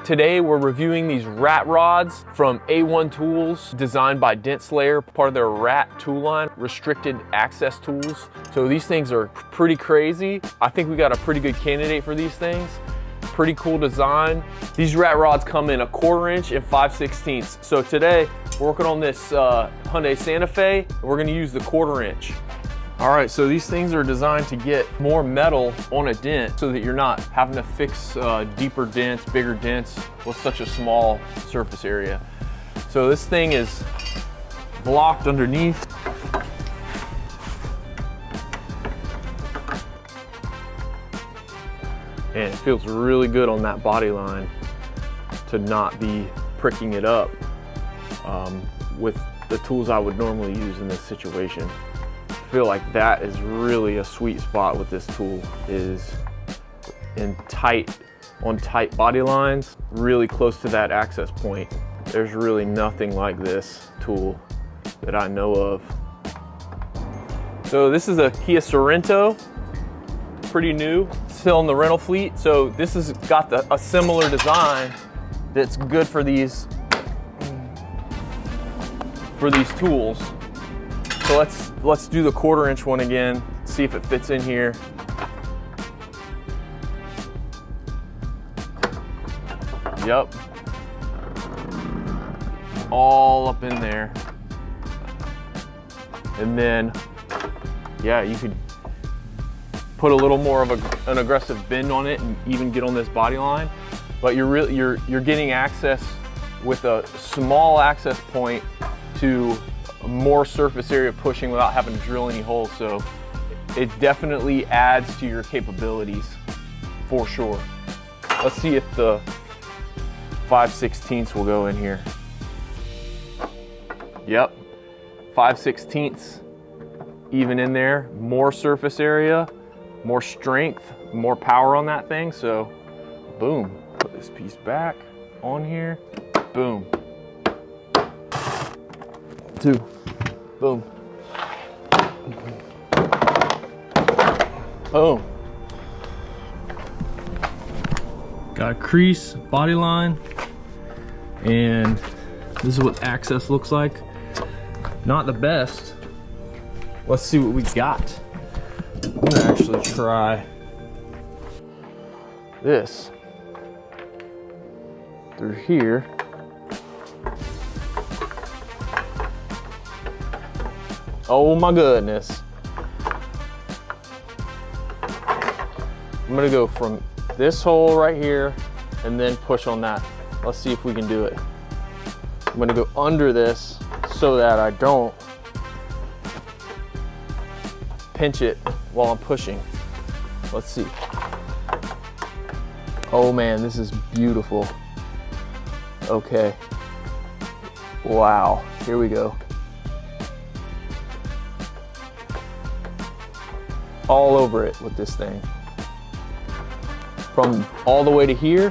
Today we're reviewing these rat rods from A1 Tools, designed by Dent Slayer, part of their rat tool line, restricted access tools. So these things are pretty crazy. I think we got a pretty good candidate for these things. Pretty cool design. These rat rods come in 1/4 inch and 5/16. So today we're working on this Hyundai Santa Fe, and we're gonna use the 1/4 inch. All right, so these things are designed to get more metal on a dent so that you're not having to fix deeper dents, bigger dents with such a small surface area. So this thing is blocked underneath. And it feels really good on that body line to not be pricking it up with the tools I would normally use in this situation. I feel like that is really a sweet spot with this tool, is on tight body lines, really close to that access point. There's really nothing like this tool that I know of. So this is a Kia Sorrento, pretty new, still in the rental fleet. So this has got a similar design that's good for these tools. So let's do the 1/4 inch one again, see if it fits in here. Yep. All up in there. And then, yeah, you could put a little more of an aggressive bend on it and even get on this body line. But you're getting access with a small access point to more surface area pushing without having to drill any holes. So it definitely adds to your capabilities for sure. Let's see if the 5/16 will go in here. Yep, 5/16 even in there. More surface area, more strength, more power on that thing. So boom, put this piece back on here, boom. 2, boom, boom. Got a crease body line, and this is what access looks like. Not the best. Let's see what we got. I'm gonna actually try this through here. Oh my goodness. I'm gonna go from this hole right here and then push on that. Let's see if we can do it. I'm gonna go under this so that I don't pinch it while I'm pushing. Let's see. Oh man, this is beautiful. Okay. Wow, here we go. All over it with this thing. From all the way to here,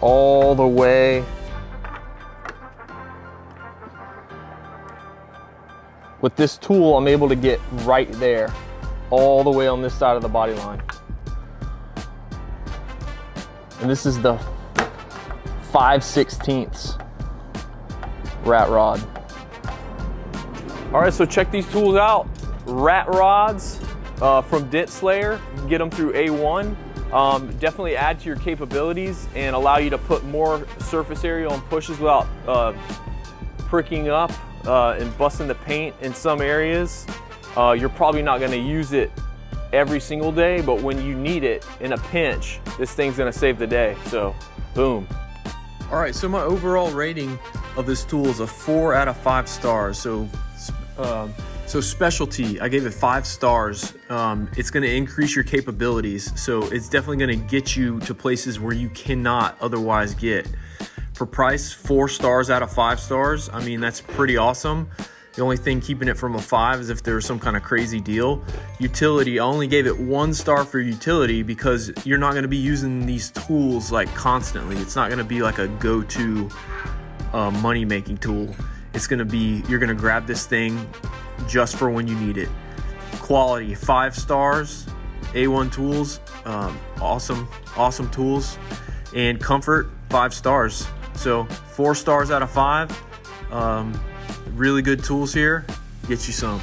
all the way. With this tool, I'm able to get right there, all the way on this side of the body line. And this is the 5/16 rat rod. All right, so check these tools out. Rat rods from Dent Slayer. You can get them through A1. Definitely add to your capabilities and allow you to put more surface area on pushes without pricking up and busting the paint in some areas. You're probably not gonna use it every single day, but when you need it in a pinch, this thing's gonna save the day. So, boom. All right, so my overall rating of this tool is a 4 out of 5 stars. So specialty, I gave it 5 stars. It's gonna increase your capabilities. So it's definitely gonna get you to places where you cannot otherwise get. For price, 4 stars out of 5 stars. I mean, that's pretty awesome. The only thing keeping it from a 5 is if there was some kind of crazy deal. Utility, I only gave it 1 star for utility because you're not gonna be using these tools like constantly. It's not gonna be like a go-to money-making tool. It's gonna be, you're gonna grab this thing just for when you need it. Quality, 5 stars, A1 Tools, awesome tools. and comfort, 5 stars. So 4 stars out of 5. Really good tools here. Get you some.